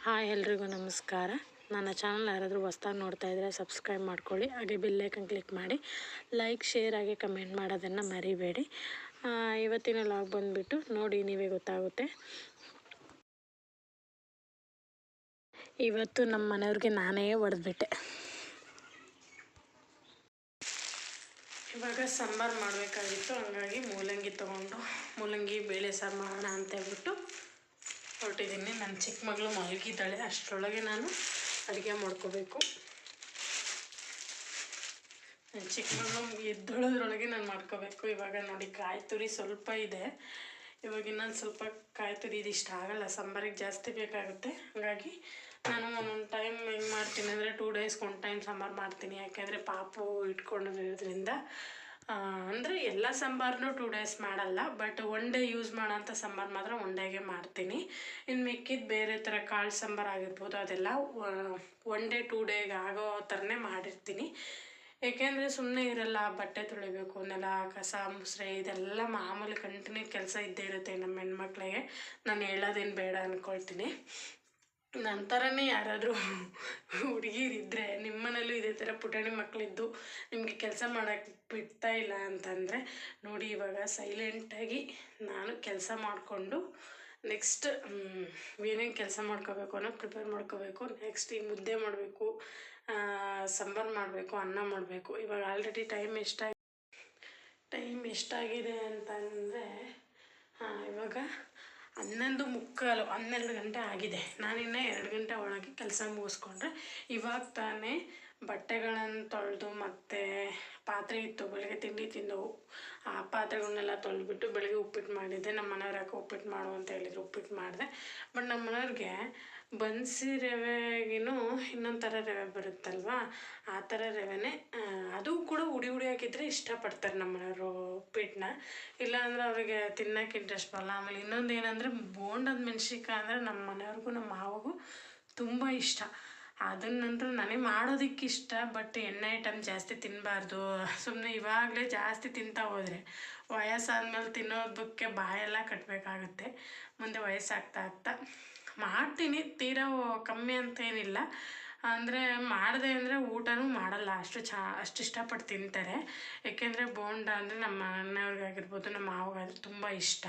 Hi ಎಲ್ರಿಗೂ ನಮಸ್ಕಾರ. ನನ್ನ ಚಾನಲ್ ಯಾರಾದರೂ ಹೊಸ್ದಾಗಿ ನೋಡ್ತಾ ಇದ್ದರೆ ಸಬ್ಸ್ಕ್ರೈಬ್ ಮಾಡ್ಕೊಳ್ಳಿ, ಹಾಗೆ ಬೆಲ್ ಐಕನ್ ಕ್ಲಿಕ್ ಮಾಡಿ, ಲೈಕ್ ಶೇರ್ ಹಾಗೆ ಕಮೆಂಟ್ ಮಾಡೋದನ್ನು ಮರಿಬೇಡಿ. ಇವತ್ತಿನ ಲಾಗ್ ಬಂದುಬಿಟ್ಟು ನೋಡಿ, ನೀವೇ ಗೊತ್ತಾಗುತ್ತೆ. ಇವತ್ತು ನಮ್ಮ ಮನೆಯವ್ರಿಗೆ ನಾನೇ ಹೊಡೆದ್ಬಿಟ್ಟೆ. ಇವಾಗ ಸಾಂಬಾರು ಮಾಡಬೇಕಾಗಿತ್ತು, ಹಂಗಾಗಿ ಮೂಲಂಗಿ ತೊಗೊಂಡು ಮೂಲಂಗಿ ಬೇಳೆ ಸಾರು ಮಾಡೋಣ ಅಂತ ಹೇಳ್ಬಿಟ್ಟು ಹೊರಟಿದ್ದೀನಿ. ನನ್ನ ಚಿಕ್ಕ ಮಗಳು ಮಲಗಿದ್ದಾಳೆ, ಅಷ್ಟರೊಳಗೆ ನಾನು ಅಡುಗೆ ಮಾಡ್ಕೋಬೇಕು. ನನ್ನ ಚಿಕ್ಕ ಮಗಳು ಎದ್ದೊಳೋದ್ರೊಳಗೆ ನಾನು ಮಾಡ್ಕೋಬೇಕು. ಇವಾಗ ನೋಡಿ, ಕಾಯಿ ತುರಿ ಸ್ವಲ್ಪ ಇದೆ. ಇವಾಗ ಇನ್ನೊಂದು ಸ್ವಲ್ಪ ಕಾಯಿ ತುರಿ ಇದಿಷ್ಟ ಆಗಲ್ಲ, ಸಾಂಬಾರಿಗೆ ಜಾಸ್ತಿ ಬೇಕಾಗುತ್ತೆ. ಹಾಗಾಗಿ ನಾನು ಒಂದೊಂದು ಟೈಮ್ ಹೆಂಗೆ ಮಾಡ್ತೀನಿ ಅಂದರೆ 2 ಡೇಸ್ಗೆ 1 ಟೈಮ್ ಸಾಂಬಾರು ಮಾಡ್ತೀನಿ. ಯಾಕೆಂದರೆ ಪಾಪು ಇಟ್ಕೊಂಡಿರೋದ್ರಿಂದ. ಅಂದರೆ ಎಲ್ಲ ಸಾಂಬಾರನ್ನೂ 2 ಡೇಸ್ ಮಾಡಲ್ಲ, ಬಟ್ 1 ಡೇ ಯೂಸ್ ಮಾಡೋಂಥ ಸಾಂಬಾರು ಮಾತ್ರ 1 ಡೇಗೆ ಮಾಡ್ತೀನಿ. ಇನ್ನು ಮಿಕ್ಕಿದ್ದು ಬೇರೆ ಥರ ಕಾಳು ಸಾಂಬಾರು ಆಗಿರ್ಬೋದು, ಅದೆಲ್ಲ 1 ಡೇ 2 ಡೇಗೆ ಆಗೋ ಥರನೇ ಮಾಡಿರ್ತೀನಿ. ಏಕೆಂದರೆ ಸುಮ್ಮನೆ ಇರಲ್ಲ, ಬಟ್ಟೆ ತೊಳಿಬೇಕು, ನೆಲ ಕಸ ಮುಸ್ರೆ ಇದೆಲ್ಲ ಮಾಮೂಲಿ ಕಂಟಿನ್ಯೂ ಕೆಲಸ ಇದ್ದೇ ಇರುತ್ತೆ ನಮ್ಮ ಹೆಣ್ಮಕ್ಳಿಗೆ. ನಾನು ಹೇಳೋದೇನು ಬೇಡ ಅಂದ್ಕೊಳ್ತೀನಿ. ನನ್ನ ಥರನೇ ಯಾರಾದರೂ ಹುಡುಗಿರಿದ್ದರೆ, ನಿಮ್ಮ ಮನೇಲೂ ಇದೇ ಥರ ಪುಟಾಣಿ ಮಕ್ಕಳಿದ್ದು ನಿಮಗೆ ಕೆಲಸ ಮಾಡೋಕ್ಕೆ ಬಿಡ್ತಾ ಇಲ್ಲ ಅಂತಂದರೆ ನೋಡಿ, ಇವಾಗ ಸೈಲೆಂಟಾಗಿ ನಾನು ಕೆಲಸ ಮಾಡಿಕೊಂಡು ನೆಕ್ಸ್ಟ್ ಏನೇನು ಕೆಲಸ ಮಾಡ್ಕೋಬೇಕು ಅನ್ನೋದು ಪ್ರಿಪೇರ್ ಮಾಡ್ಕೋಬೇಕು. ನೆಕ್ಸ್ಟ್ ಈ ಮುದ್ದೆ ಮಾಡಬೇಕು, ಸಾಂಬಾರು ಮಾಡಬೇಕು, ಅನ್ನ ಮಾಡಬೇಕು. ಇವಾಗ ಆಲ್ರೆಡಿ ಟೈಮ್ ಎಷ್ಟಾಗಿದೆ ಅಂತಂದರೆ ಇವಾಗ 11:45, 12 ಗಂಟೆ ಆಗಿದೆ. ನಾನಿನ್ನು 2 ಗಂಟೆ ಒಳಗೆ ಕೆಲಸ ಮುಗಿಸ್ಕೊಂಡ್ರೆ ಇವಾಗ ತಾನೇ ಬಟ್ಟೆಗಳನ್ನು ತೊಳೆದು ಮತ್ತು ಪಾತ್ರೆ ಇತ್ತು, ಬೆಳಗ್ಗೆ ತಿಂಡಿ ತಿಂದವು, ಆ ಪಾತ್ರೆಗಳನ್ನೆಲ್ಲ ತೊಳೆದ್ಬಿಟ್ಟು ಬೆಳಗ್ಗೆ ಉಪ್ಪಿಟ್ಟು ಮಾಡಿದ್ದೆ. ನಮ್ಮ ಮನೆಯವ್ರು ಯಾಕೆ ಉಪ್ಪಿಟ್ಟು ಮಾಡು ಅಂತ ಹೇಳಿದ್ರು, ಉಪ್ಪಿಟ್ಟು ಮಾಡಿದೆ. ಬಟ್ ನಮ್ಮ ಮನೆಯವ್ರಿಗೆ ಬನ್ಸಿ ರವೆಗಿನೂ ಇನ್ನೊಂದು ಥರ ರವೆ ಬರುತ್ತಲ್ವ, ಆ ಥರ ರವೆನೇ, ಅದು ಕೂಡ ಹುಡಿ ಹಾಕಿದರೆ ಇಷ್ಟಪಡ್ತಾರೆ ನಮ್ಮ ಮನೆಯವರು ಉಪ್ಪಿಟ್ಟನ್ನ. ಇಲ್ಲಾಂದರೆ ಅವರಿಗೆ ತಿನ್ನೋಕೆ ಇಂಟ್ರೆಸ್ಟ್ ಬರಲ್ಲ. ಆಮೇಲೆ ಇನ್ನೊಂದು ಏನಂದರೆ, ಬೋಂಡದ ಮೆಣ್ಸಿನ್ಕಾಯಿ ಅಂದರೆ ನಮ್ಮ ಮನೆಯವ್ರಿಗೂ ನಮ್ಮ ಮಾವಗೂ ತುಂಬ ಇಷ್ಟ. ಅದನ್ನಂತೂ ನನಗೆ ಮಾಡೋದಕ್ಕೆ ಇಷ್ಟ, ಬಟ್ ಎಣ್ಣೆ ಐಟಮ್ ಜಾಸ್ತಿ ತಿನ್ನಬಾರ್ದು. ಸುಮ್ಮನೆ ಇವಾಗಲೇ ಜಾಸ್ತಿ ತಿಂತಾ ಹೋದರೆ ವಯಸ್ಸಾದ್ಮೇಲೆ ತಿನ್ನೋದಕ್ಕೆ ಬಾಯೆಲ್ಲ ಕಟ್ಟಬೇಕಾಗುತ್ತೆ. ಮುಂದೆ ವಯಸ್ಸಾಗ್ತಾ ಮಾಡ್ತೀನಿ, ತೀರಾ ಕಮ್ಮಿ ಅಂತ ಏನಿಲ್ಲ. ಅಂದರೆ ಮಾಡಿದೆ ಅಂದರೆ ಊಟನೂ ಮಾಡಲ್ಲ, ಅಷ್ಟು ಇಷ್ಟಪಟ್ಟು ತಿಂತಾರೆ. ಏಕೆಂದರೆ ಬೋಂಡ ಅಂದರೆ ನಮ್ಮ ಮನೆಯವ್ರಿಗಾಗಿರ್ಬೋದು, ನಮ್ಮ ಮಾವಗಾದ್ರೆ ತುಂಬ ಇಷ್ಟ.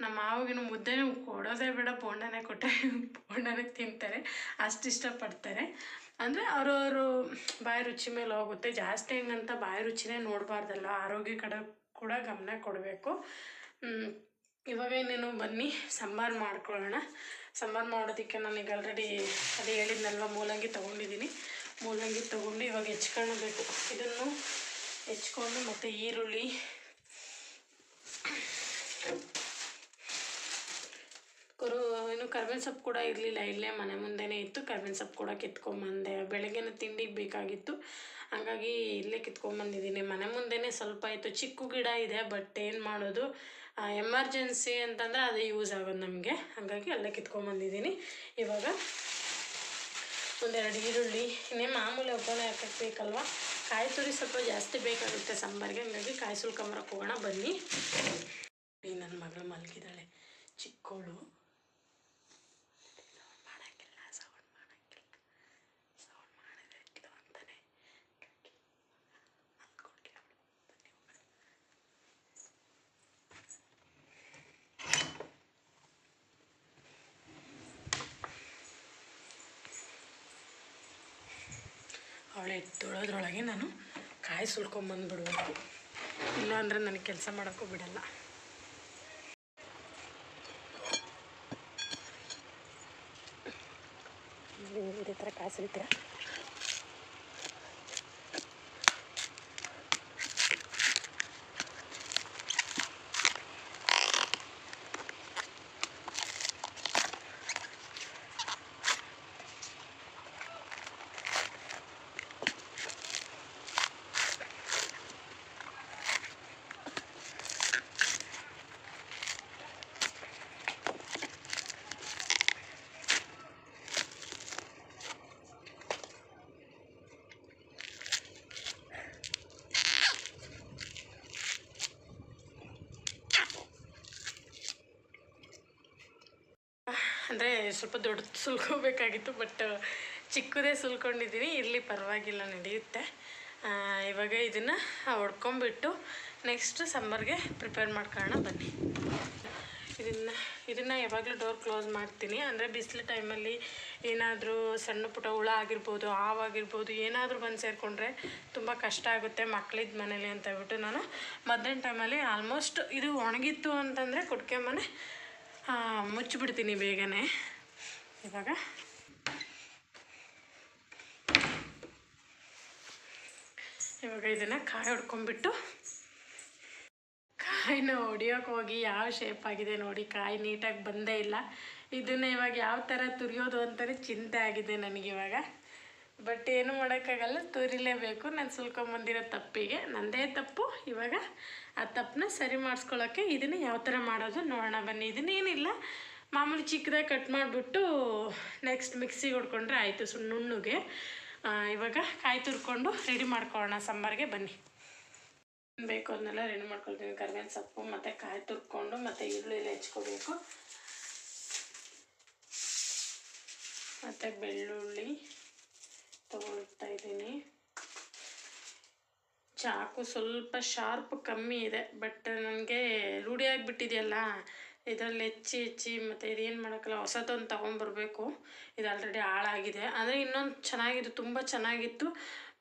ನಮ್ಮ ಮಾವಗಿನ ಮುದ್ದೆನೂ ಕೊಡೋದೇ ಬೇಡ, ಬೋಂಡನೇ ಕೊಟ್ಟರೆ ಬೋಂಡನೇ ತಿಂತಾರೆ, ಅಷ್ಟು ಇಷ್ಟಪಡ್ತಾರೆ. ಅಂದರೆ ಅವರವರು ಬಾಯಿ ರುಚಿ ಮೇಲೆ ಹೋಗುತ್ತೆ. ಜಾಸ್ತಿ ಹೆಂಗಂತ ಬಾಯಿ ರುಚಿನೇ ನೋಡಬಾರ್ದಲ್ಲ, ಆರೋಗ್ಯ ಕಡೆ ಕೂಡ ಗಮನ ಕೊಡಬೇಕು. ಇವಾಗ ಇನ್ನೇನು ಬನ್ನಿ ಸಾಂಬಾರು ಮಾಡ್ಕೊಳ್ಳೋಣ. ಸಾಂಬಾರು ಮಾಡೋದಕ್ಕೆ ನಾನೀಗ ಆಲ್ರೆಡಿ ಅದೇ ಹೇಳಿದ್ನಲ್ವ, ಮೂಲಂಗಿ ತೊಗೊಂಡಿದ್ದೀನಿ. ಮೂಲಂಗಿ ತೊಗೊಂಡು ಇವಾಗ ಹೆಚ್ಕೊಳ್ಳಬೇಕು. ಇದನ್ನು ಹೆಚ್ಕೊಂಡು ಮತ್ತು ಈರುಳ್ಳಿ, ಇನ್ನು ಕರ್ಬೇವಿನ ಸೊಪ್ಪು ಕೂಡ ಇರಲಿಲ್ಲ, ಇಲ್ಲೇ ಮನೆ ಮುಂದೆನೇ ಇತ್ತು. ಕರ್ಬೇವಿನ ಸೊಪ್ಪು ಕೂಡ ಕಿತ್ಕೊಂಬಂದೆ, ಬೆಳಗ್ಗೆನ ತಿಂಡಿಗೆ ಬೇಕಾಗಿತ್ತು, ಹಾಗಾಗಿ ಇಲ್ಲೇ ಕಿತ್ಕೊಂಬಂದಿದ್ದೀನಿ. ಮನೆ ಮುಂದೆನೇ ಸ್ವಲ್ಪ ಇತ್ತು, ಚಿಕ್ಕ ಗಿಡ ಇದೆ, ಬಟ್ ಏನು ಮಾಡೋದು, ಎಮರ್ಜೆನ್ಸಿ ಅಂತಂದರೆ ಅದೇ ಯೂಸ್ ಆಗೋದು ನಮಗೆ, ಹಾಗಾಗಿ ಅಲ್ಲೇ ಕಿತ್ಕೊಂಬಂದಿದ್ದೀನಿ. ಇವಾಗ 1-2 ಈರುಳ್ಳಿ, ಇನ್ನೇ ಮಾಮೂಲಿ ಒಗ್ಗರಣೆ ಹಾಕಬೇಕಲ್ವ, ಕಾಯಿ ತುರಿ ಸ್ವಲ್ಪ ಜಾಸ್ತಿ ಬೇಕಾಗುತ್ತೆ ಸಾಂಬಾರಿಗೆ, ಹಾಗಾಗಿ ಕಾಯಿ ಸುಲ್ಕೊಂಬರಕ್ಕೆ ಹೋಗೋಣ ಬನ್ನಿ. ನನ್ನ ಮಗಳು ಮಲಗಿದ್ದಾಳೆ, ಚಿಕ್ಕವಳು. ಅವಳು ಎದ್ದೊಳೋದ್ರೊಳಗೆ ನಾನು ಕಾಯಿ ಸುಲ್ಕೊಂಬಂದುಬಿಡ್ಬೇಕು, ಇಲ್ಲಾಂದರೆ ನನಗೆ ಕೆಲಸ ಮಾಡೋಕ್ಕೂ ಬಿಡಲ್ಲ. ಇದೇ ಥರ ಕಾಯಿ ಸುಲಿತೀರ. ಅಂದರೆ ಸ್ವಲ್ಪ ದೊಡ್ಡ ಸುಲ್ಕೋಬೇಕಾಗಿತ್ತು, ಬಟ್ ಚಿಕ್ಕದೇ ಸುಲ್ಕೊಂಡಿದ್ದೀನಿ. ಇರಲಿ, ಪರವಾಗಿಲ್ಲ, ನಡೆಯುತ್ತೆ. ಇವಾಗ ಇದನ್ನು ಹೊಡ್ಕೊಂಬಿಟ್ಟು ನೆಕ್ಸ್ಟ್ ಸಮ್ಮರ್ಗೆ ಪ್ರಿಪೇರ್ ಮಾಡ್ಕೊಳ್ಳೋಣ ಬನ್ನಿ. ಇದನ್ನು ಯಾವಾಗಲೂ ಡೋರ್ ಕ್ಲೋಸ್ ಮಾಡ್ತೀನಿ. ಅಂದರೆ ಬಿಸಿಲು ಟೈಮಲ್ಲಿ ಏನಾದರೂ ಸಣ್ಣ ಪುಟ್ಟ ಹುಳ ಆಗಿರ್ಬೋದು, ಹಾವಾಗಿರ್ಬೋದು, ಏನಾದರೂ ಬಂದು ಸೇರಿಕೊಂಡ್ರೆ ತುಂಬ ಕಷ್ಟ ಆಗುತ್ತೆ ಮಕ್ಕಳಿದ್ದ ಮನೇಲಿ ಅಂತ ಹೇಳ್ಬಿಟ್ಟು ನಾನು ಮಧ್ಯಾಹ್ನ ಟೈಮಲ್ಲಿ ಆಲ್ಮೋಸ್ಟ್ ಇದು ಒಣಗಿತ್ತು ಅಂತಂದರೆ ಕೊಟ್ಕೊಂಬನೆ ಮುಚ್ಚಿಬಿಡ್ತೀನಿ ಬೇಗನೆ. ಇವಾಗ ಇದನ್ನು ಕಾಯಿ ಹೊಡ್ಕೊಂಬಿಟ್ಟು, ಕಾಯಿನ ಹೊಡಿಯೋಕೆ ಹೋಗಿ ಯಾವ ಶೇಪ್ ಆಗಿದೆ ನೋಡಿ, ಕಾಯಿ ನೀಟಾಗಿ ಬಂದೇ ಇಲ್ಲ. ಇದನ್ನು ಇವಾಗ ಯಾವ ಥರ ತುರಿಯೋದು ಅಂತಲೇ ಚಿಂತೆ ಆಗಿದೆ ನನಗಿವಾಗ. ಬಟ್ ಏನು ಮಾಡೋಕ್ಕಾಗಲ್ಲ, ತುರಿಲೇಬೇಕು. ನಾನು ಸುಲ್ಕೊಂಬಂದಿರೋ ತಪ್ಪಿಗೆ ನನ್ನದೇ ತಪ್ಪು. ಇವಾಗ ಆ ತಪ್ಪನ್ನ ಸರಿ ಮಾಡಿಸ್ಕೊಳ್ಳೋಕ್ಕೆ ಇದನ್ನು ಯಾವ ಥರ ಮಾಡೋದು ನೋಡೋಣ ಬನ್ನಿ. ಇದನ್ನೇನಿಲ್ಲ, ಮಾಮೂಲಿ ಚಿಕ್ಕದಾಗಿ ಕಟ್ ಮಾಡಿಬಿಟ್ಟು ನೆಕ್ಸ್ಟ್ ಮಿಕ್ಸಿಗೆ ಹೊಡ್ಕೊಂಡ್ರೆ ಆಯಿತು ನುಣ್ಣಗೆ. ಇವಾಗ ಕಾಯಿ ತುರ್ಕೊಂಡು ರೆಡಿ ಮಾಡ್ಕೊಳ್ಳೋಣ ಸಾಂಬಾರಿಗೆ ಬನ್ನಿ. ಬೇಕು ಅದನ್ನೆಲ್ಲ ರೆಡಿ ಮಾಡ್ಕೊಳ್ತೀನಿ. ಕರಿಬೇವಿನ ಸೊಪ್ಪು ಮತ್ತು ಕಾಯಿ ತುರ್ಕೊಂಡು ಮತ್ತು ಈರುಳ್ಳಿ ಹೆಚ್ಕೋಬೇಕು, ಮತ್ತು ಬೆಳ್ಳುಳ್ಳಿ ತಗೊಳ್ತಾ ಇದ್ದೀನಿ. ಚಾಕು ಸ್ವಲ್ಪ ಶಾರ್ಪ್ ಕಮ್ಮಿ ಇದೆ, ಬಟ್ ನನಗೆ ರೂಢಿ ಆಗಿಬಿಟ್ಟಿದೆಯಲ್ಲ ಇದರಲ್ಲಿ ಹೆಚ್ಚಿ ಮತ್ತು ಇದೇನು ಮಾಡೋಕ್ಕಲ್ಲ, ಹೊಸದೊಂದು ತೊಗೊಂಬರ್ಬೇಕು. ಇದು ಆಲ್ರೆಡಿ ಹಾಳಾಗಿದೆ. ಅಂದರೆ ಇನ್ನೊಂದು ಚೆನ್ನಾಗಿತ್ತು, ತುಂಬ ಚೆನ್ನಾಗಿತ್ತು,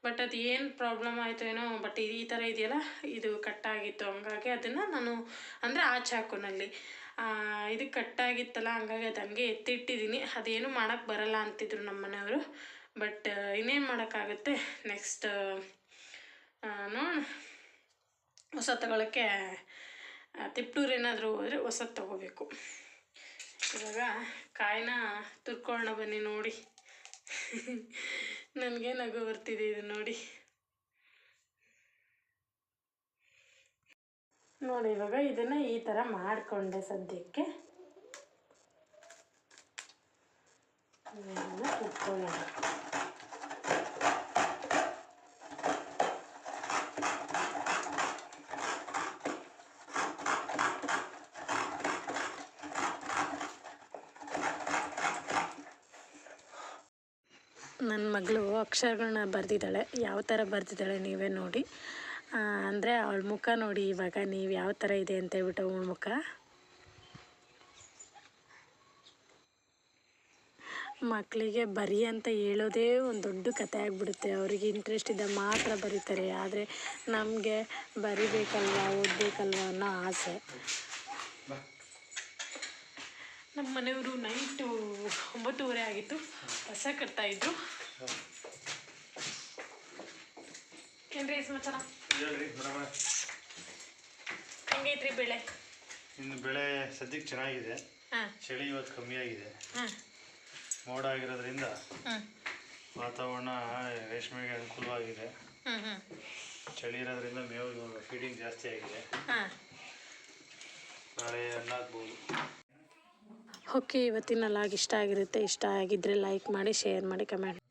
ಬಟ್ ಅದು ಏನು ಪ್ರಾಬ್ಲಮ್ ಆಯಿತು ಏನೋ. ಬಟ್ ಈ ಥರ ಇದೆಯಲ್ಲ, ಇದು ಕಟ್ಟಾಗಿತ್ತು. ಹಂಗಾಗಿ ಅದನ್ನು ನಾನು ಅಂದರೆ ಆ ಚಾಕುನಲ್ಲಿ ಇದು ಕಟ್ಟಾಗಿತ್ತಲ್ಲ, ಹಂಗಾಗಿ ಅದು ಹಂಗೆ ಎತ್ತಿಟ್ಟಿದ್ದೀನಿ. ಅದೇನು ಮಾಡೋಕ್ಕೆ ಬರಲ್ಲ ಅಂತಿದ್ರು ನಮ್ಮ ಮನೆಯವರು. ಬಟ್ ಇನ್ನೇನು ಮಾಡೋಕ್ಕಾಗುತ್ತೆ, ನೆಕ್ಸ್ಟ್ ನೋಡೋಣ. ಹೊಸ ತಗೊಳ್ಳೋಕ್ಕೆ ತಿಪ್ಟೂರು ಏನಾದರೂ ಹೋದರೆ ಹೊಸದು ತೊಗೋಬೇಕು. ಇವಾಗ ಕಾಯಿನ ತುರ್ಕೊಳ್ಳೋಣ ಬನ್ನಿ. ನೋಡಿ ನನಗೆ ನಗು ಬರ್ತಿದೆ ಇದು ನೋಡಿ. ಇವಾಗ ಇದನ್ನು ಈ ಥರ ಮಾಡಿಕೊಂಡೆ ಸದ್ಯಕ್ಕೆ. ತುರ್ಕೊಳ್ಳೋಣ. ನನ್ನ ಮಗಳು ಅಕ್ಷರಗಳನ್ನ ಬರೆದಿದ್ದಾಳೆ. ಯಾವ ಥರ ಬರೆದಿದ್ದಾಳೆ ನೀವೇ ನೋಡಿ. ಅಂದರೆ ಅವಳ ಮುಖ ನೋಡಿ ಇವಾಗ, ನೀವು ಯಾವ ಥರ ಇದೆ ಅಂತ ಹೇಳ್ಬಿಟ್ಟು ಅವಳ ಮುಖ. ಮಕ್ಕಳಿಗೆ ಬರಿ ಅಂತ ಹೇಳೋದೇ ಒಂದು ದೊಡ್ಡ ಕತೆ ಆಗಿಬಿಡುತ್ತೆ. ಅವರಿಗೆ ಇಂಟ್ರೆಸ್ಟ್ ಇದ್ದಾಗ ಮಾತ್ರ ಬರೀತಾರೆ. ಆದರೆ ನಮಗೆ ಬರಿಬೇಕಲ್ವ, ಓದಬೇಕಲ್ವ ಅನ್ನೋ ಆಸೆ. ನಮ್ಮ ಮನೆಯವರು ನೈಟು 9:30 ಆಗಿತ್ತು, ಕಸ ಕಟ್ತಾಯಿದ್ರು. ಏನ್ರಿ ಸಮಾಚಾರ? ಹೆಂಗೈತ್ರಿ ಬೆಳೆ? ಇನ್ನು ಬೆಳೆ ಸದ್ಯಕ್ಕೆ ಚೆನ್ನಾಗಿದೆ. ಚಳಿ ಇವತ್ತು ಕಮ್ಮಿ ಆಗಿದೆ. ಮೋಡ ಆಗಿರೋದ್ರಿಂದ ವಾತಾವರಣ ರೇಷ್ಮೆಗೆ ಅನುಕೂಲವಾಗಿದೆ. ಚಳಿ ಇರೋದ್ರಿಂದ ಮೇವು ಇವಾಗ ಫೀಡಿಂಗ್ ಜಾಸ್ತಿ ಆಗಿದೆ. ನಾಳೆ ಅನ್ನ ಆಗ್ಬೋದು. ಓಕೆ, ಇವತ್ತಿನ ಲಾಗ್ ಇಷ್ಟ ಆಗಿರುತ್ತೆ. ಇಷ್ಟ ಆಗಿದ್ದರೆ ಲೈಕ್ ಮಾಡಿ, ಶೇರ್ ಮಾಡಿ, ಕಮೆಂಟ್